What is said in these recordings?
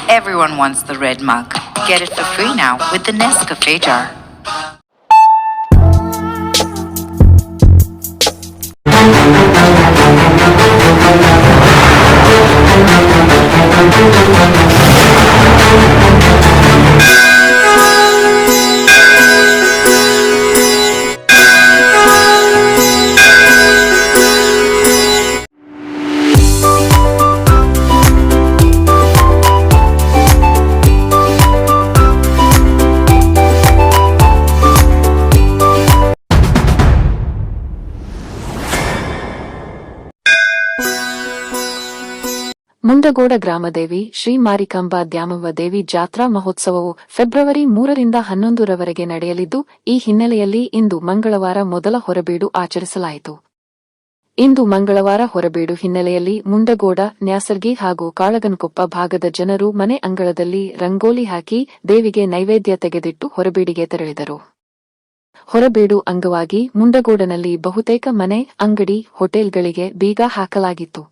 Everyone wants the red mug. Get it for free now with the Nescafe jar. Mundgod ಗ್ರಾಮದೇವಿ Shri Marikamba Dyamavva ದೇವಿ ಜಾತ್ರಾ ಮಹೋತ್ಸವವು February 3ರಿಂದ 11ರವರೆಗೆ ನಡೆಯಲಿದ್ದು, ಈ ಹಿನ್ನೆಲೆಯಲ್ಲಿ ಇಂದು ಮಂಗಳವಾರ ಮೊದಲ ಹೊರಬೀಡು ಆಚರಿಸಲಾಯಿತು. ಇಂದು ಮಂಗಳವಾರ ಹೊರಬೀಡು ಹಿನ್ನೆಲೆಯಲ್ಲಿ ಮುಂಡಗೋಡ, ನ್ಯಾಸರ್ಗಿ ಹಾಗೂ ಕಾಳಗನಕೊಪ್ಪ ಭಾಗದ ಜನರು ಮನೆ ಅಂಗಳದಲ್ಲಿ ರಂಗೋಲಿ ಹಾಕಿ ದೇವಿಗೆ ನೈವೇದ್ಯ ತೆಗೆದಿಟ್ಟು ಹೊರಬೀಡಿಗೆ ತೆರಳಿದರು. ಹೊರಬೀಡು ಅಂಗವಾಗಿ ಮುಂಡಗೋಡನಲ್ಲಿ ಬಹುತೇಕ ಮನೆ, ಅಂಗಡಿ, ಹೋಟೆಲ್ಗಳಿಗೆ ಬೀಗ ಹಾಕಲಾಗಿತ್ತು.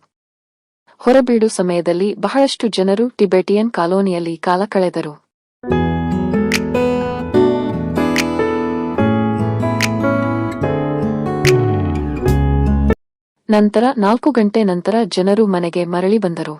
ಹೊರಬೀಡು ಸಮಯದಲ್ಲಿ ಬಹಳಷ್ಟು ಜನರು ಟಿಬೆಟಿಯನ್ ಕಾಲೋನಿಯಲ್ಲಿ ಕಾಲ ಕಳೆದರು. ನಂತರ 4 ಗಂಟೆ ನಂತರ ಜನರು ಮನೆಗೆ ಮರಳಿ ಬಂದರು.